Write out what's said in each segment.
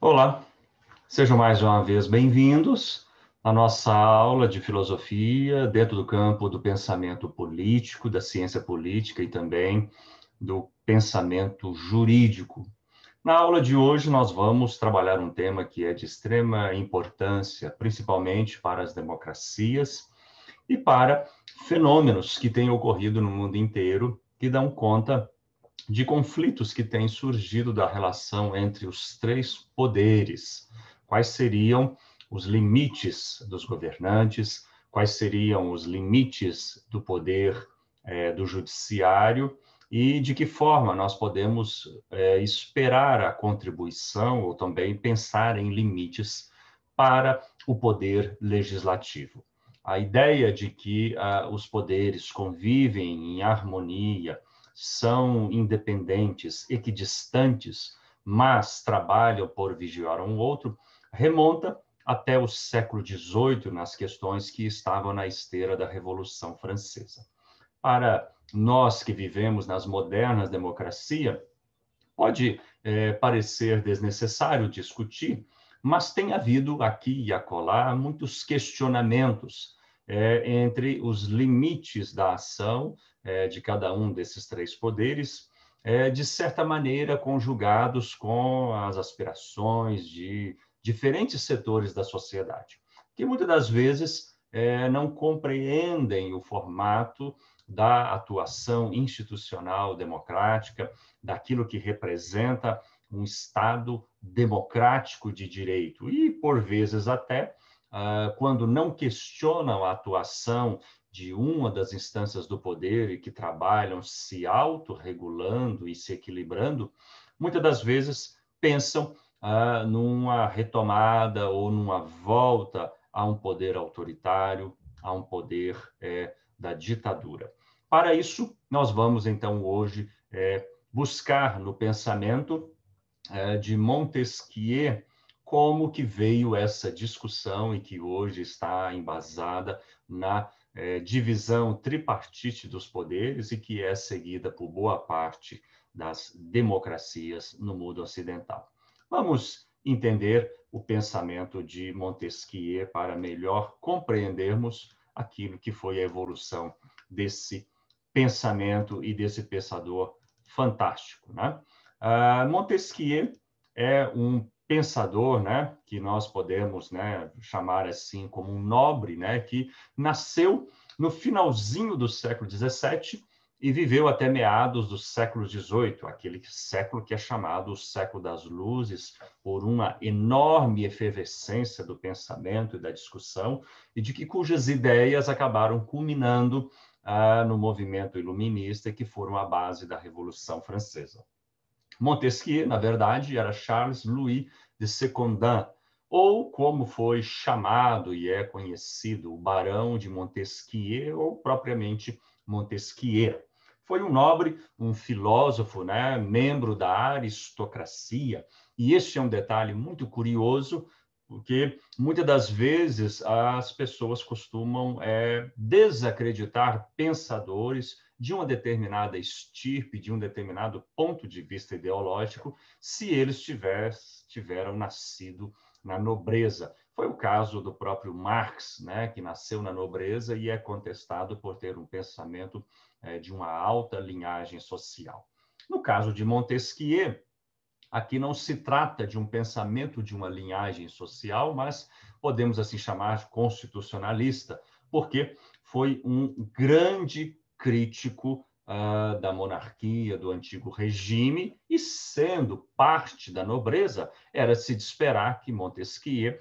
Olá, sejam mais uma vez bem-vindos à nossa aula de filosofia dentro do campo do pensamento político, da ciência política e também do pensamento jurídico. Na aula de hoje, nós vamos trabalhar um tema que é de extrema importância, principalmente para as democracias e para fenômenos que têm ocorrido no mundo inteiro, que dão conta de conflitos que têm surgido da relação entre os três poderes. Quais seriam os limites dos governantes? Quais seriam os limites do poder do judiciário? E de que forma nós podemos esperar a contribuição ou também pensar em limites para o poder legislativo? A ideia de que os poderes convivem em harmonia, são independentes, equidistantes, mas trabalham por vigiar um outro, remonta até o século XVIII, nas questões que estavam na esteira da Revolução Francesa. Para nós que vivemos nas modernas democracias, pode parecer desnecessário discutir, mas tem havido aqui e acolá muitos questionamentos entre os limites da ação de cada um desses três poderes, de certa maneira conjugados com as aspirações de diferentes setores da sociedade, que muitas das vezes não compreendem o formato da atuação institucional democrática, daquilo que representa um Estado democrático de direito. E, por vezes, até quando não questionam a atuação de uma das instâncias do poder e que trabalham se autorregulando e se equilibrando, muitas das vezes pensam numa retomada ou numa volta a um poder autoritário, a um poder da ditadura. Para isso, nós vamos, então, hoje buscar no pensamento de Montesquieu como que veio essa discussão e que hoje está embasada na divisão tripartite dos poderes e que é seguida por boa parte das democracias no mundo ocidental. Vamos entender o pensamento de Montesquieu para melhor compreendermos aquilo que foi a evolução desse pensamento e desse pensador fantástico, né? Montesquieu é um pensador, né, que nós podemos, né, chamar assim como um nobre, né, que nasceu no finalzinho do século XVII e viveu até meados do século XVIII, aquele século que é chamado o século das luzes, por uma enorme efervescência do pensamento e da discussão, e de que cujas ideias acabaram culminando no movimento iluminista, que foram a base da Revolução Francesa. Montesquieu, na verdade, era Charles Louis de Secondin, ou como foi chamado e é conhecido, o Barão de Montesquieu, ou propriamente Montesquieu. Foi um nobre, um filósofo, né, membro da aristocracia, e este é um detalhe muito curioso, porque muitas das vezes as pessoas costumam desacreditar pensadores de uma determinada estirpe, de um determinado ponto de vista ideológico, se eles tiveram nascido na nobreza. Foi o caso do próprio Marx, né, que nasceu na nobreza e é contestado por ter um pensamento de uma alta linhagem social. No caso de Montesquieu, aqui não se trata de um pensamento de uma linhagem social, mas podemos assim chamar de constitucionalista, porque foi um grande crítico da monarquia, do antigo regime, e sendo parte da nobreza, era-se de esperar que Montesquieu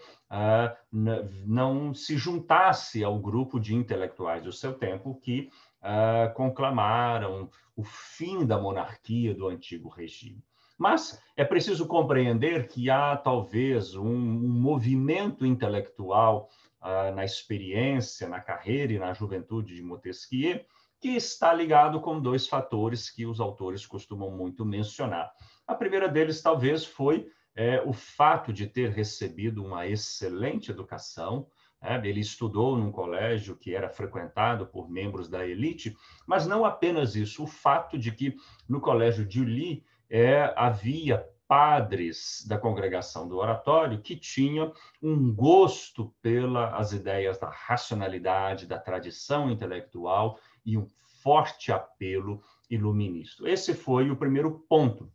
não se juntasse ao grupo de intelectuais do seu tempo que conclamaram o fim da monarquia do antigo regime. Mas é preciso compreender que há talvez um movimento intelectual na experiência, na carreira e na juventude de Montesquieu, que está ligado com dois fatores que os autores costumam muito mencionar. A primeira deles talvez foi o fato de ter recebido uma excelente educação. Ele estudou num colégio que era frequentado por membros da elite, mas não apenas isso, o fato de que no colégio de Lille havia padres da congregação do oratório que tinham um gosto pelas ideias da racionalidade, da tradição intelectual e um forte apelo iluminista. Esse foi o primeiro ponto.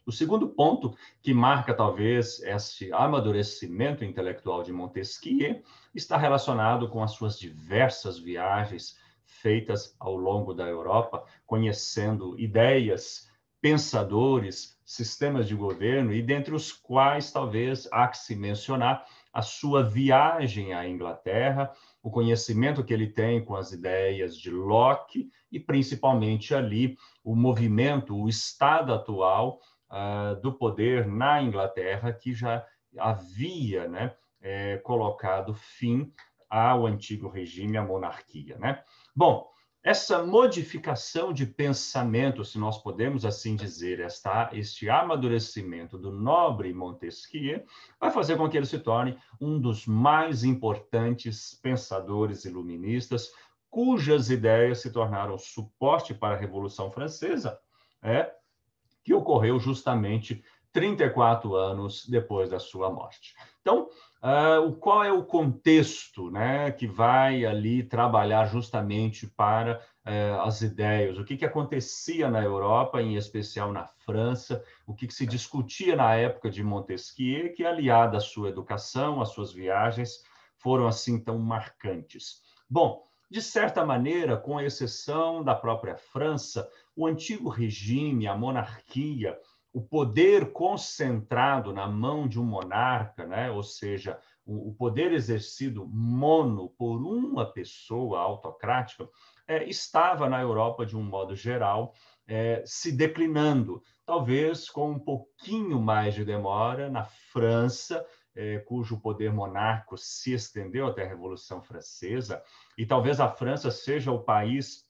O segundo ponto, que marca talvez esse amadurecimento intelectual de Montesquieu, está relacionado com as suas diversas viagens feitas ao longo da Europa, conhecendo ideias, pensadores, sistemas de governo, e dentre os quais talvez há que se mencionar a sua viagem à Inglaterra, o conhecimento que ele tem com as ideias de Locke e principalmente ali o movimento, o estado atual do poder na Inglaterra, que já havia, né, colocado fim ao antigo regime, à monarquia, né? Bom, essa modificação de pensamento, se nós podemos assim dizer, este amadurecimento do nobre Montesquieu, vai fazer com que ele se torne um dos mais importantes pensadores iluministas, cujas ideias se tornaram suporte para a Revolução Francesa, que ocorreu justamente 34 anos depois da sua morte. Então, qual é o contexto, né, que vai ali trabalhar justamente para as ideias? O que acontecia na Europa, em especial na França? O que se discutia na época de Montesquieu, que, aliada à sua educação, às suas viagens, foram assim tão marcantes? Bom, de certa maneira, com exceção da própria França, o antigo regime, a monarquia, o poder concentrado na mão de um monarca, né? Ou seja, o poder exercido mono por uma pessoa autocrática, estava na Europa, de um modo geral, se declinando, talvez com um pouquinho mais de demora na França, cujo poder monárquico se estendeu até a Revolução Francesa, e talvez a França seja o país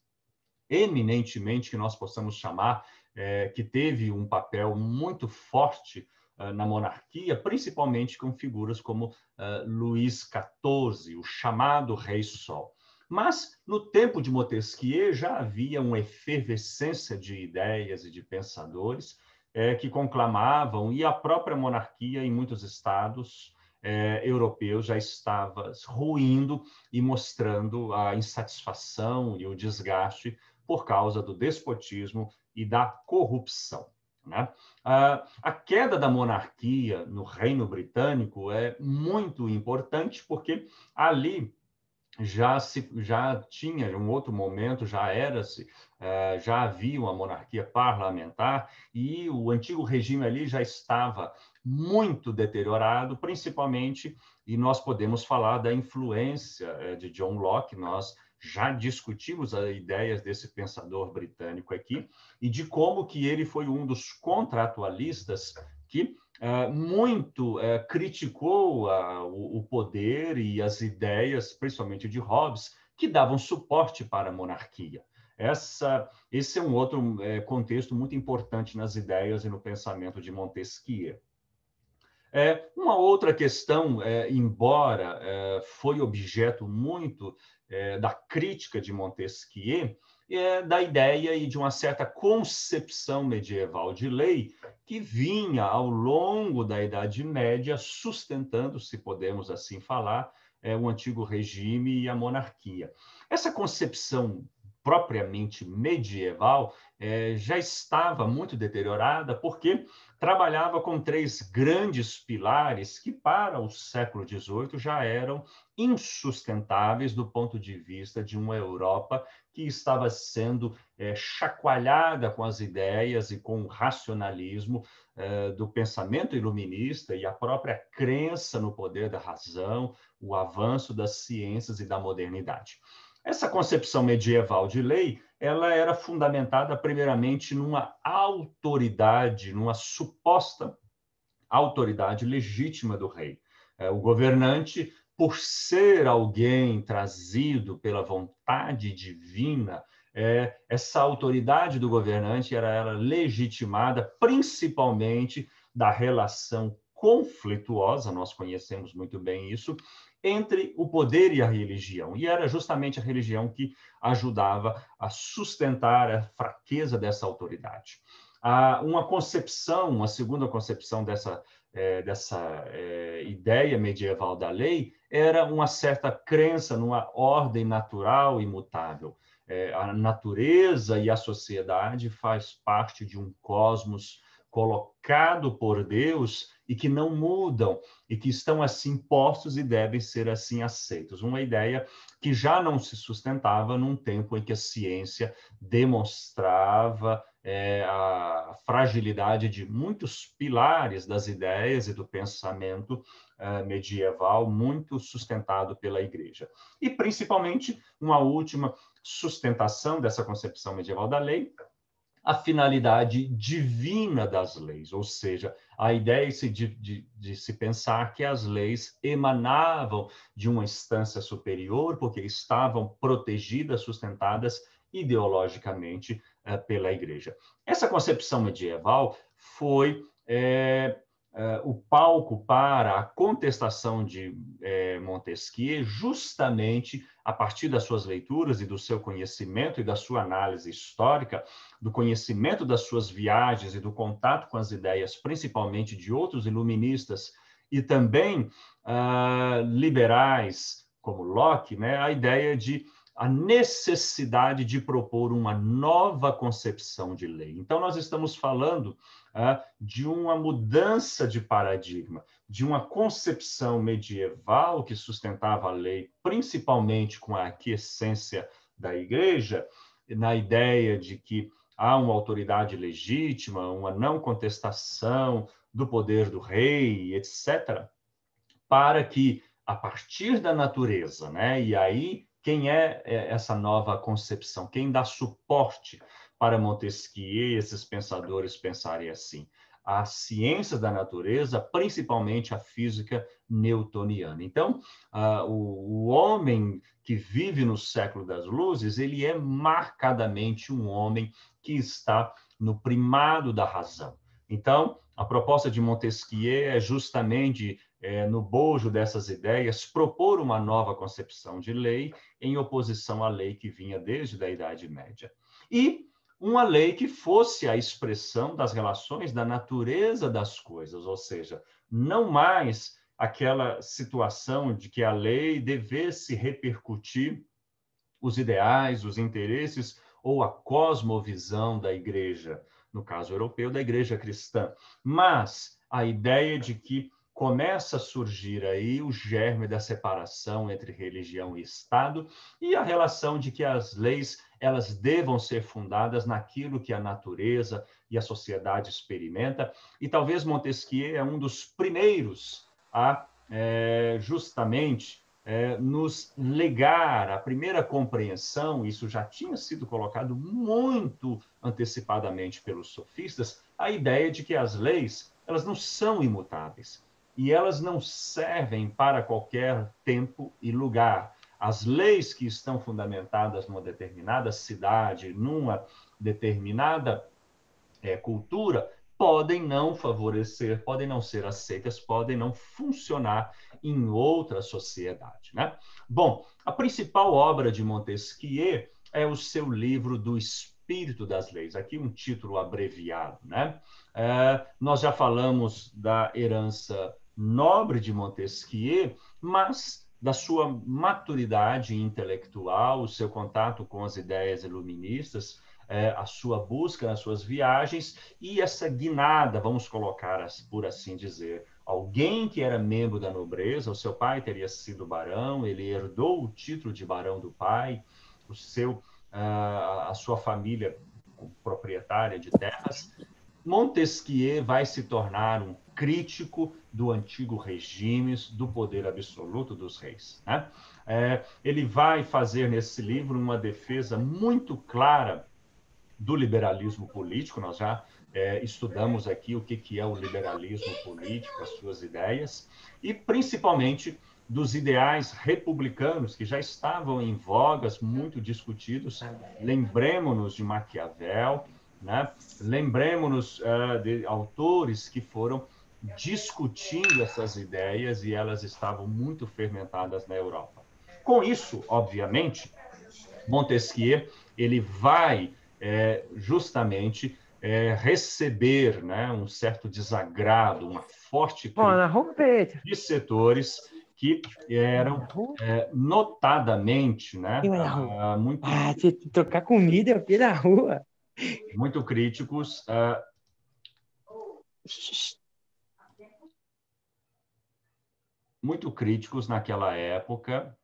eminentemente que nós possamos chamar, que teve um papel muito forte na monarquia, principalmente com figuras como Luís XIV, o chamado Rei Sol. Mas, no tempo de Montesquieu, já havia uma efervescência de ideias e de pensadores que conclamavam, e a própria monarquia, em muitos estados europeus, já estava ruindo e mostrando a insatisfação e o desgaste por causa do despotismo e da corrupção, né? A queda da monarquia no Reino Britânico é muito importante, porque ali já tinha um outro momento, já havia uma monarquia parlamentar, e o antigo regime ali já estava muito deteriorado, principalmente, e nós podemos falar da influência de John Locke. Nós já discutimos as ideias desse pensador britânico aqui, e de como que ele foi um dos contratualistas que muito criticou o poder e as ideias, principalmente de Hobbes, que davam suporte para a monarquia. Esse é um outro contexto muito importante nas ideias e no pensamento de Montesquieu. Uma outra questão, embora foi objeto muito da crítica de Montesquieu, da ideia e de uma certa concepção medieval de lei que vinha ao longo da Idade Média sustentando, se podemos assim falar, o antigo regime e a monarquia. Essa concepção propriamente medieval já estava muito deteriorada, porque trabalhava com três grandes pilares que, para o século XVIII, já eram insustentáveis do ponto de vista de uma Europa que estava sendo chacoalhada com as ideias e com o racionalismo do pensamento iluminista e a própria crença no poder da razão, o avanço das ciências e da modernidade. Essa concepção medieval de lei, ela era fundamentada primeiramente numa autoridade, numa suposta autoridade legítima do rei. O governante, por ser alguém trazido pela vontade divina, essa autoridade do governante era legitimada principalmente da relação conflituosa, nós conhecemos muito bem isso, entre o poder e a religião. E era justamente a religião que ajudava a sustentar a fraqueza dessa autoridade. uma segunda concepção dessa ideia medieval da lei era uma certa crença numa ordem natural imutável. A natureza e a sociedade faz parte de um cosmos colocado por Deus e que não mudam, e que estão assim postos e devem ser assim aceitos. Uma ideia que já não se sustentava num tempo em que a ciência demonstrava a fragilidade de muitos pilares das ideias e do pensamento medieval, muito sustentado pela Igreja. E, principalmente, uma última sustentação dessa concepção medieval da lei, a finalidade divina das leis, ou seja, a ideia de se pensar que as leis emanavam de uma instância superior, porque estavam protegidas, sustentadas ideologicamente pela Igreja. Essa concepção medieval foi o palco para a contestação de Montesquieu, justamente a partir das suas leituras e do seu conhecimento e da sua análise histórica, do conhecimento das suas viagens e do contato com as ideias, principalmente de outros iluministas e também liberais, como Locke, né, a ideia de a necessidade de propor uma nova concepção de lei. Então, nós estamos falando de uma mudança de paradigma, de uma concepção medieval que sustentava a lei, principalmente com a aquiescência da Igreja, na ideia de que há uma autoridade legítima, uma não contestação do poder do rei, etc., para que, a partir da natureza, né, e aí quem é essa nova concepção? Quem dá suporte para Montesquieu e esses pensadores pensarem assim? A ciência da natureza, principalmente a física newtoniana. Então, o homem que vive no século das luzes, ele é marcadamente um homem que está no primado da razão. Então, a proposta de Montesquieu é justamente, no bojo dessas ideias, propor uma nova concepção de lei em oposição à lei que vinha desde a Idade Média. E uma lei que fosse a expressão das relações da natureza das coisas, ou seja, não mais aquela situação de que a lei devesse repercutir os ideais, os interesses ou a cosmovisão da Igreja, no caso europeu, da Igreja cristã, mas a ideia de que começa a surgir aí o germe da separação entre religião e Estado e a relação de que as leis elas devam ser fundadas naquilo que a natureza e a sociedade experimenta. E talvez Montesquieu é um dos primeiros a justamente nos legar a primeira compreensão, isso já tinha sido colocado muito antecipadamente pelos sofistas, a ideia de que as leis elas não são imutáveis e elas não servem para qualquer tempo e lugar. As leis que estão fundamentadas numa determinada cidade, numa determinada cultura, podem não favorecer, podem não ser aceitas, podem não funcionar em outra sociedade, né? Bom, a principal obra de Montesquieu é o seu livro do Espírito das Leis, aqui um título abreviado, né? Nós já falamos da herança nobre de Montesquieu, mas da sua maturidade intelectual, o seu contato com as ideias iluministas, a sua busca nas suas viagens e essa guinada, vamos colocar por assim dizer, alguém que era membro da nobreza, o seu pai teria sido barão, ele herdou o título de barão do pai, a sua família proprietária de terras. Montesquieu vai se tornar um crítico do antigo regime, do poder absoluto dos reis, né? Ele vai fazer nesse livro uma defesa muito clara do liberalismo político. Nós já estudamos aqui o que é o liberalismo político, as suas ideias, e principalmente dos ideais republicanos que já estavam em vogas, muito discutidos. Lembremos-nos de Maquiavel, né? Lembremos-nos de autores que foram discutindo essas ideias e elas estavam muito fermentadas na Europa. Com isso, obviamente, Montesquieu ele vai justamente receber, né, um certo desagrado, uma forte Ó, na crítica rua, Pedro. de setores que eram Na rua? notadamente, né, Quem vai na rua? muito, Ah, se trocar comida, eu fui na rua. muito críticos, muito críticos naquela época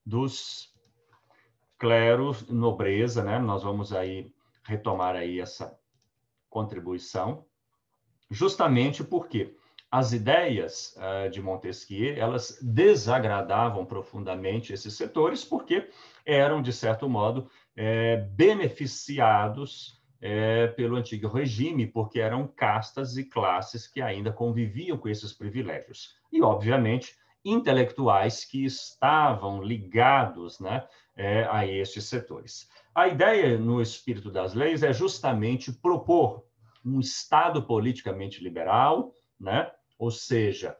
dos cleros, nobreza, né? Nós vamos aí retomar aí essa contribuição, justamente porque as ideias de Montesquieu, elas desagradavam profundamente esses setores, porque eram, de certo modo, beneficiados pelo antigo regime, porque eram castas e classes que ainda conviviam com esses privilégios. E, obviamente, intelectuais que estavam ligados, né, a estes setores. A ideia, no espírito das leis, é justamente propor um Estado politicamente liberal, né? Ou seja,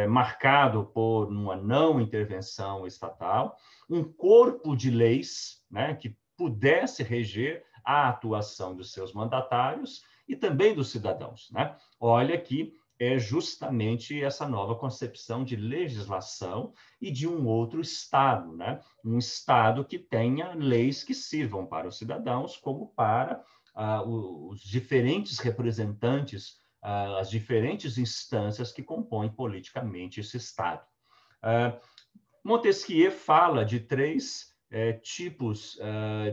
marcado por uma não intervenção estatal, um corpo de leis, né, que pudesse reger a atuação dos seus mandatários e também dos cidadãos. Né? Olha que é justamente essa nova concepção de legislação e de um outro Estado, né? Um Estado que tenha leis que sirvam para os cidadãos como para os diferentes representantes, as diferentes instâncias que compõem politicamente esse Estado. Montesquieu fala de três tipos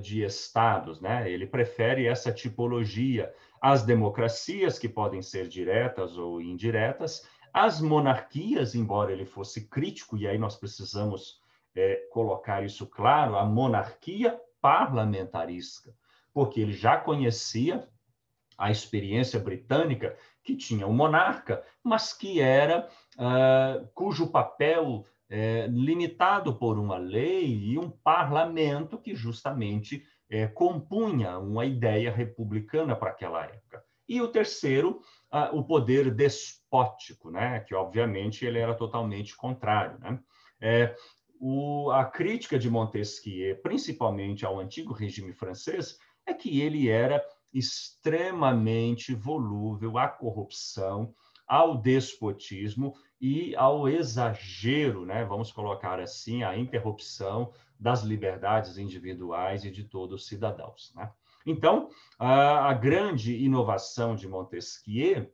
de estados, né? Ele prefere essa tipologia: as democracias, que podem ser diretas ou indiretas, as monarquias, embora ele fosse crítico, e aí nós precisamos colocar isso claro, a monarquia parlamentarista, porque ele já conhecia a experiência britânica, que tinha um monarca, mas que era cujo papel limitado por uma lei e um parlamento que justamente compunha uma ideia republicana para aquela época. E o terceiro, o poder despótico, né? Que obviamente ele era totalmente contrário. Né? A crítica de Montesquieu, principalmente ao antigo regime francês, é que ele era extremamente volúvel à corrupção, ao despotismo e ao exagero, né? Vamos colocar assim, a interrupção das liberdades individuais e de todos os cidadãos. Né? Então, a grande inovação de Montesquieu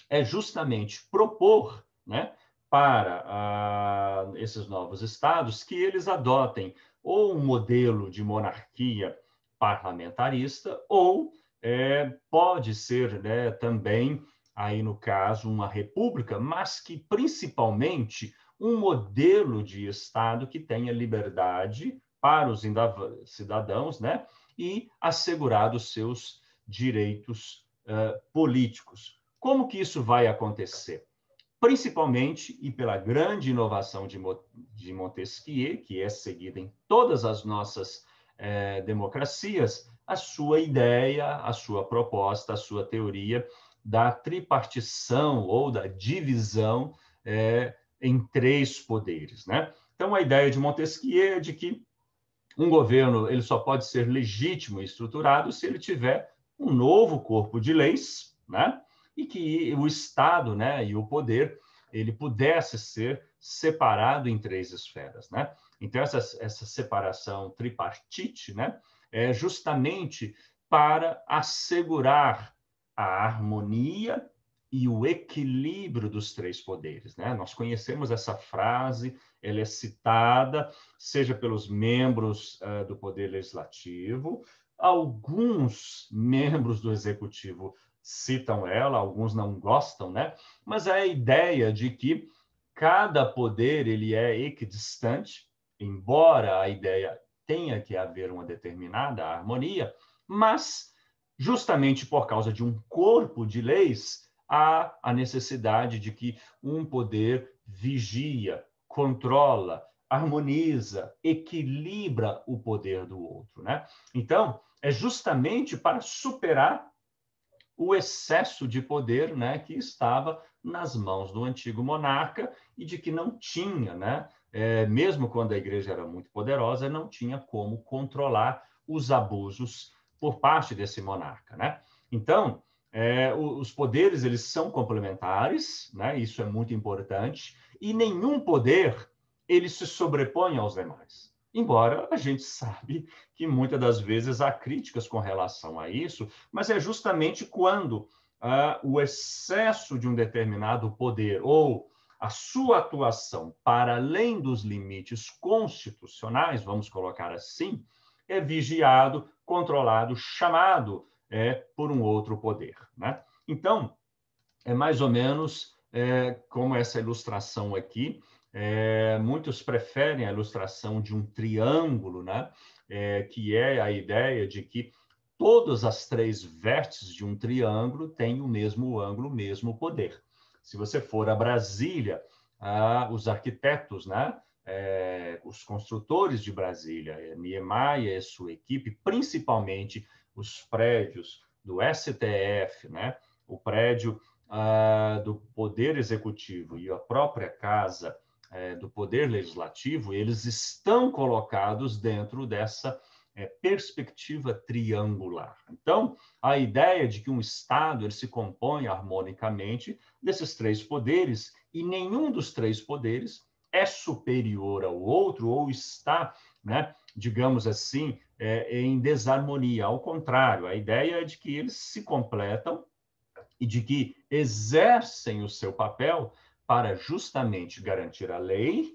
é justamente propor, né, para esses novos estados que eles adotem ou um modelo de monarquia parlamentarista ou pode ser, né, também, aí no caso, uma república, mas que principalmente um modelo de Estado que tenha liberdade para os cidadãos, né, e assegurar os seus direitos políticos. Como que isso vai acontecer? Principalmente, e pela grande inovação de Montesquieu, que é seguida em todas as nossas democracias, a sua ideia, a sua proposta, a sua teoria da tripartição ou da divisão em três poderes. Né? Então, a ideia de Montesquieu é de que um governo ele só pode ser legítimo e estruturado se ele tiver um novo corpo de leis, né? E que o Estado, né, e o poder ele pudesse ser separado em três esferas, né? Então essa separação tripartite, né, é justamente para assegurar a harmonia e o equilíbrio dos três poderes, né? Nós conhecemos essa frase, ela é citada seja pelos membros do Poder Legislativo, alguns membros do Executivo citam ela, alguns não gostam, né? Mas é a ideia de que cada poder ele é equidistante, embora a ideia tenha que haver uma determinada harmonia, mas justamente por causa de um corpo de leis, há a necessidade de que um poder vigia, controla, harmoniza, equilibra o poder do outro, né? Então, é justamente para superar o excesso de poder, né, que estava nas mãos do antigo monarca e de que não tinha, né, mesmo quando a igreja era muito poderosa, não tinha como controlar os abusos por parte desse monarca, né? Então, os poderes eles são complementares, né? Isso é muito importante, e nenhum poder ele se sobrepõe aos demais. Embora a gente sabe que muitas das vezes há críticas com relação a isso, mas é justamente quando o excesso de um determinado poder ou a sua atuação para além dos limites constitucionais, vamos colocar assim, é vigiado, controlado, chamado por um outro poder, né? Então, é mais ou menos como essa ilustração aqui. Muitos preferem a ilustração de um triângulo, né? Que é a ideia de que todas as três vértices de um triângulo têm o mesmo ângulo, o mesmo poder. Se você for a Brasília, os arquitetos, né? Os construtores de Brasília, Niemeyer e sua equipe, principalmente os prédios do STF, né? O prédio do Poder Executivo e a própria Casa do Poder Legislativo, eles estão colocados dentro dessa perspectiva triangular. Então, a ideia de que um Estado ele se compõe harmonicamente desses três poderes e nenhum dos três poderes é superior ao outro ou está, né, digamos assim, em desarmonia. Ao contrário, a ideia é de que eles se completam e de que exercem o seu papel para justamente garantir a lei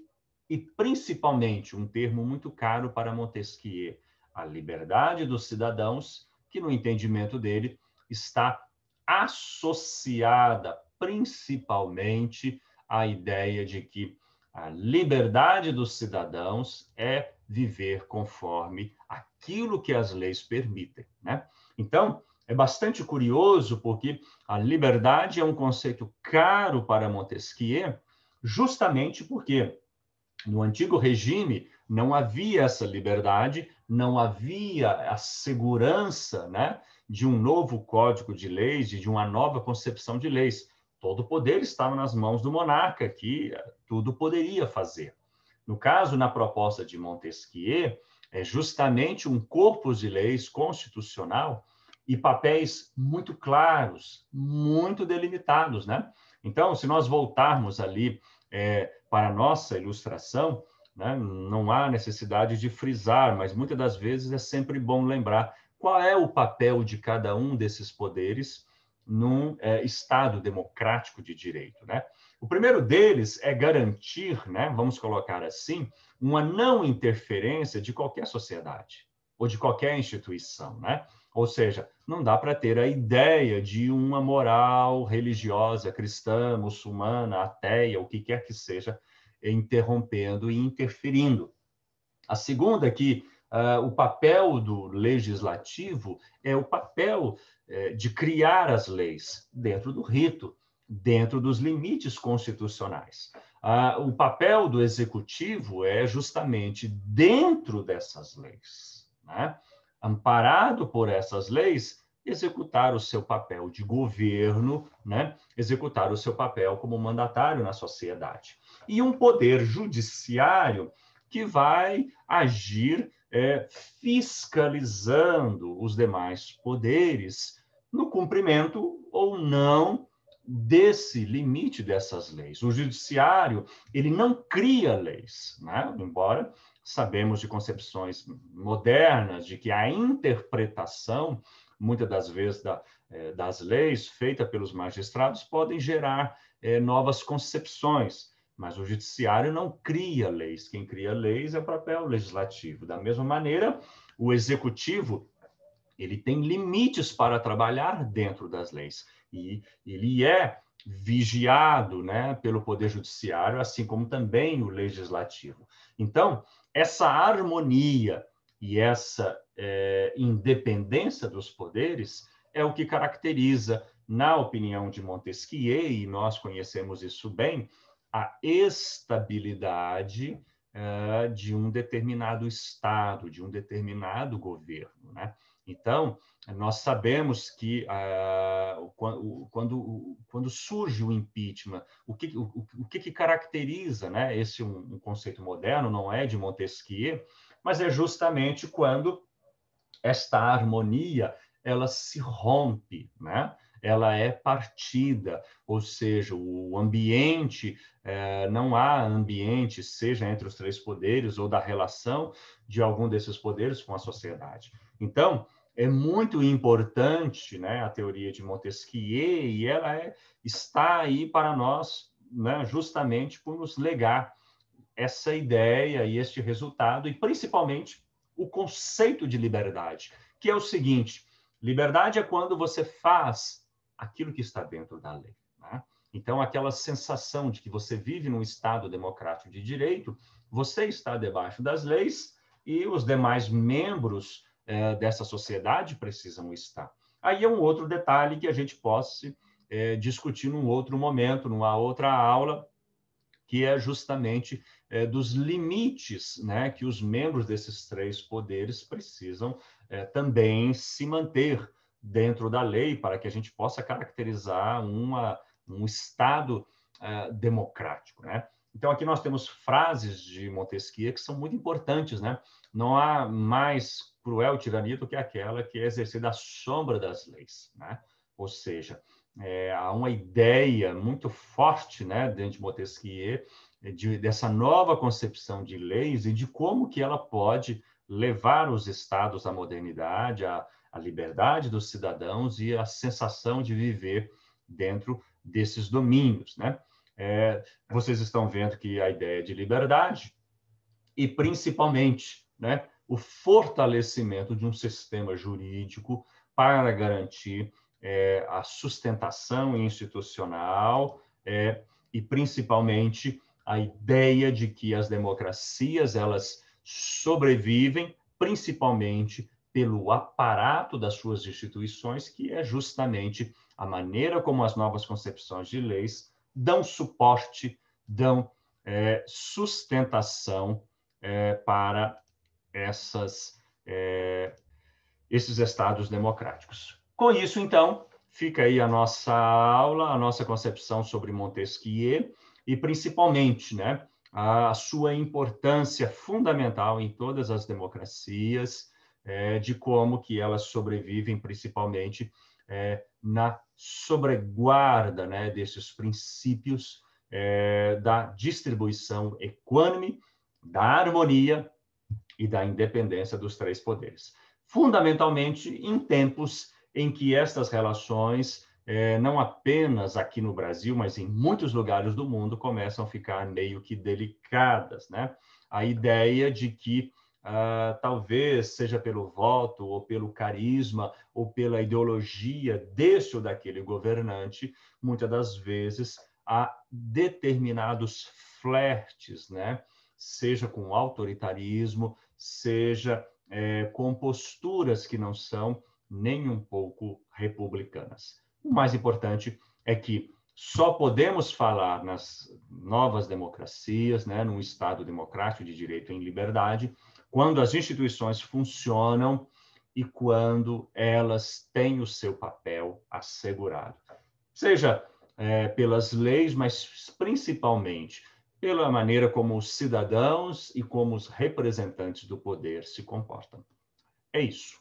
e, principalmente, um termo muito caro para Montesquieu, a liberdade dos cidadãos, que, no entendimento dele, está associada principalmente à ideia de que a liberdade dos cidadãos é viver conforme aquilo que as leis permitem, né? Então, é bastante curioso porque a liberdade é um conceito caro para Montesquieu, justamente porque no antigo regime não havia essa liberdade, não havia a segurança, né, de um novo código de leis, de uma nova concepção de leis. Todo o poder estava nas mãos do monarca, que tudo poderia fazer. No caso, na proposta de Montesquieu, é justamente um corpus de leis constitucional e papéis muito claros, muito delimitados, né? Então, se nós voltarmos ali para a nossa ilustração, né, não há necessidade de frisar, mas muitas das vezes é sempre bom lembrar qual é o papel de cada um desses poderes num Estado democrático de direito, né? O primeiro deles é garantir, né, vamos colocar assim, uma não interferência de qualquer sociedade ou de qualquer instituição, né? Ou seja, não dá para ter a ideia de uma moral religiosa, cristã, muçulmana, ateia, o que quer que seja, interrompendo e interferindo. A segunda é que o papel do legislativo é o papel de criar as leis dentro do rito, dentro dos limites constitucionais. O papel do executivo é justamente dentro dessas leis, né? Amparado por essas leis, executar o seu papel de governo, né? Executar o seu papel como mandatário na sociedade. E um poder judiciário que vai agir fiscalizando os demais poderes no cumprimento ou não desse limite dessas leis. O judiciário, ele não cria leis, né? Embora sabemos de concepções modernas de que a interpretação, muitas das vezes, das leis feita pelos magistrados podem gerar novas concepções, mas o judiciário não cria leis. Quem cria leis é o papel legislativo. Da mesma maneira, o executivo ele tem limites para trabalhar dentro das leis e ele é vigiado, né, pelo poder judiciário, assim como também o legislativo. Então, essa harmonia e essa independência dos poderes é o que caracteriza, na opinião de Montesquieu, e nós conhecemos isso bem, a estabilidade de um determinado Estado, de um determinado governo, né? Então, nós sabemos que quando surge o impeachment, o que caracteriza, né, esse um conceito moderno, não é de Montesquieu, mas é justamente quando esta harmonia, ela se rompe, né? Ela é partida, ou seja, o ambiente, não há ambiente, seja entre os três poderes ou da relação de algum desses poderes com a sociedade. Então, é muito importante, né, a teoria de Montesquieu, e ela está aí para nós, né, justamente por nos legar essa ideia e este resultado, e principalmente o conceito de liberdade, que é o seguinte: liberdade é quando você faz aquilo que está dentro da lei, né? Então, aquela sensação de que você vive num Estado democrático de direito, você está debaixo das leis e os demais membros dessa sociedade precisam estar. Aí é um outro detalhe que a gente possa discutir num outro momento, numa outra aula, que é justamente dos limites, né, que os membros desses três poderes precisam também se manter dentro da lei para que a gente possa caracterizar um Estado democrático, né? Então, aqui nós temos frases de Montesquieu que são muito importantes, né? Não há mais cruel tirania do que aquela que é exercida à sombra das leis, né? Ou seja, há uma ideia muito forte, né, dentro de Montesquieu, dessa nova concepção de leis e de como que ela pode levar os estados à modernidade, à liberdade dos cidadãos e à sensação de viver dentro desses domínios, né? Vocês estão vendo que a ideia de liberdade e, principalmente, né, o fortalecimento de um sistema jurídico para garantir a sustentação institucional e, principalmente, a ideia de que as democracias elas sobrevivem principalmente pelo aparato das suas instituições, que é justamente a maneira como as novas concepções de leis dão suporte, dão sustentação para esses estados democráticos. Com isso, então, fica aí a nossa aula, a nossa concepção sobre Montesquieu e, principalmente, né, a sua importância fundamental em todas as democracias, de como que elas sobrevivem, principalmente na sobreguarda, né, desses princípios da distribuição equânime, da harmonia e da independência dos três poderes. Fundamentalmente em tempos em que estas relações, não apenas aqui no Brasil, mas em muitos lugares do mundo, começam a ficar meio que delicadas, né? A ideia de que talvez seja pelo voto, ou pelo carisma, ou pela ideologia desse ou daquele governante, muitas das vezes há determinados flertes, né? Seja com autoritarismo, seja com posturas que não são nem um pouco republicanas. O mais importante é que só podemos falar nas novas democracias, né, num Estado democrático de direito em liberdade, quando as instituições funcionam e quando elas têm o seu papel assegurado. Seja pelas leis, mas principalmente pela maneira como os cidadãos e como os representantes do poder se comportam. É isso.